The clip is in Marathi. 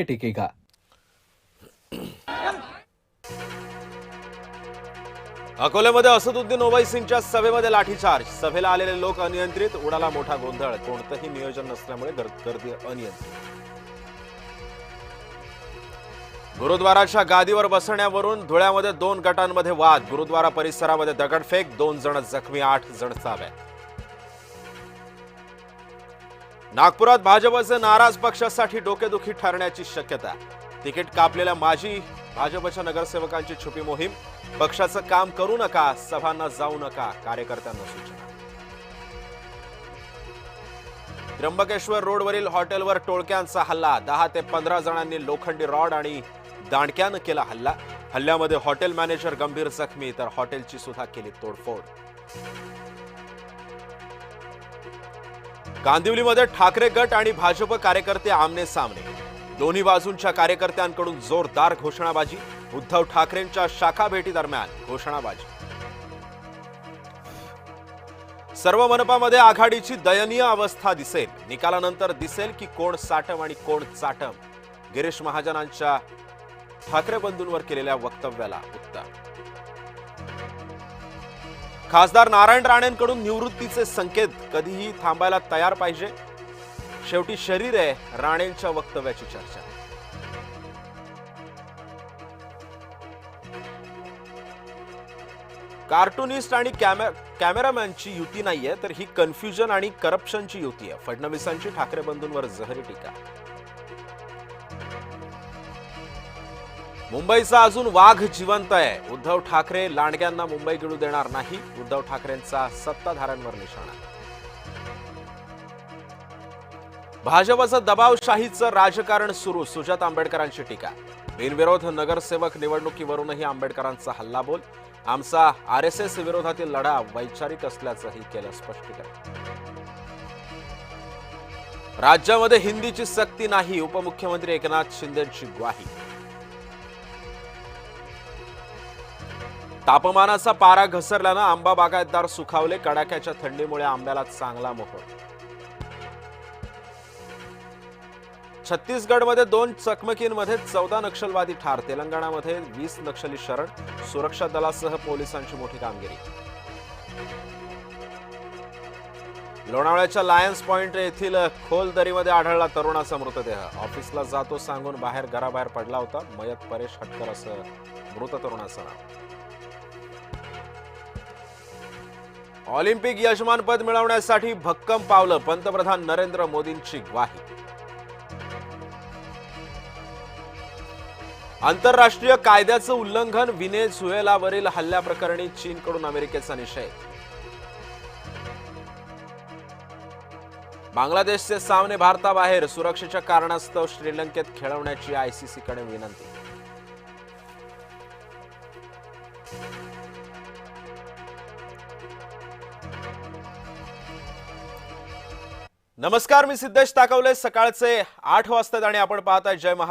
टिकेगा। अकोल्यामध्ये असदुद्दीन ओवैसींच्या सभेमध्ये लाठीचार्ज। सभेला आलेले लोक अनियंत्रित, उडाला मोठा गोंधळ। कोणतेही नियोजन नसल्यामुळे गर्दी अनियंत्रित। गुरुद्वाराच्या गादीवर बसण्यावरून धुळ्यामध्ये 2 गटांमध्ये वाद। गुरुद्वारा परिसरामध्ये दगडफेक, 2 जण जखमी, 8 जण ताब्यात। नागपुरात भाजपचे नाराज पक्षासाठी डोकेदुखी ठरण्याची शक्यता। तिकीट कापलेल्या माजी भाजपच्या नगरसेवकांची छुपी मोहीम। पक्षाचं काम करू नका, सभांना जाऊ नका, कार्यकर्त्यांना सूचना। त्र्यंबकेश्वर रोडवरील हॉटेलवर टोळक्यांचा हल्ला। 10 ते 15 जणांनी लोखंडी रॉड आणि दांडक्यानं केला हल्ला। हल्ल्यामध्ये हॉटेल मॅनेजर गंभीर जखमी, तर हॉटेलची सुद्धा केली तोडफोड। कांदिवलीमध्ये ठाकरे गट आणि भाजप कार्यकर्ते आमने सामने। दोन्ही बाजूंच्या कार्यकर्त्यांकडून जोरदार घोषणाबाजी। उद्धव ठाकरेंच्या शाखा भेटी दरम्यान घोषणाबाजी। सर्व मनपामध्ये आघाडीची दयनीय अवस्था दिसेल। निकालानंतर दिसेल की कोण साटम आणि कोण चाटम। गिरीश महाजनांच्या ठाकरे बंधूंवर केलेल्या वक्तव्याला उत्तर। खासदार नारायण राणेंकडून निवृत्तीचे संकेत। कधीही थांबायला तयार पाहिजे, शेवटी शरीर आहे, राणेंच्या वक्तव्याची चर्चा। कार्टूनिस्ट आणि कॅमेरामॅनची युती नाहीये, तर ही कन्फ्युजन आणि करप्शनची युती आहे। फडणवीसांची ठाकरे बंधूंवर जहरी टीका। मुंबईचा अजून वाघ जिवंत आहे। उद्धव ठाकरे लांडग्यांना मुंबई गिळू देणार नाही। उद्धव ठाकरेंचा सत्ताधाऱ्यांवर निशाणा। भाजपचं दबावशाहीचं राजकारण सुरू। सुजात आंबेडकरांची टीका। बिनविरोध नगरसेवक निवडणुकीवरूनही आंबेडकरांचा हल्लाबोल। आमचा आरएसएस विरोधातील लढा वैचारिक असल्याचंही केलं स्पष्टीकरण। राज्यामध्ये हिंदीची सक्ती नाही, उपमुख्यमंत्री एकनाथ शिंदेंची ग्वाही। तापमानाचा पारा घसरल्यानं आंबा बागायतदार सुखावले। कडाक्याच्या थंडीमुळे आंब्याला चांगला मोहर। छत्तीसगडमध्ये 2 चकमकींमध्ये 14 नक्षलवादी ठार। तेलंगणामध्ये 20 नक्षली शरण। सुरक्षा दलासह पोलिसांची मोठी कामगिरी। लोणावळ्याच्या लायन्स पॉइंट येथील खोल दरीमध्ये आढळला तरुणाचा मृतदेह। ऑफिसला जातो सांगून घराबाहेर पडला होता। मयत परेश हटकर असं मृत तरुणाचं नाव। ऑलिम्पिक यजमानपद मिळवण्यासाठी भक्कम पावलं। पंतप्रधान नरेंद्र मोदींची ग्वाही। आंतरराष्ट्रीय कायद्याचं उल्लंघन। व्हेनेझुएलावरील हल्ल्याप्रकरणी चीनकडून अमेरिकेचा निषेध। बांगलादेशचे सामने भारताबाहेर। सुरक्षेच्या कारणास्तव श्रीलंकेत खेळवण्याची आयसीसीकडे विनंती। नमस्कार, मी सिद्धेश ताकवले। सकाळचे 8 वाजतात आणि आपण पाहताय जय महाराष्ट्र।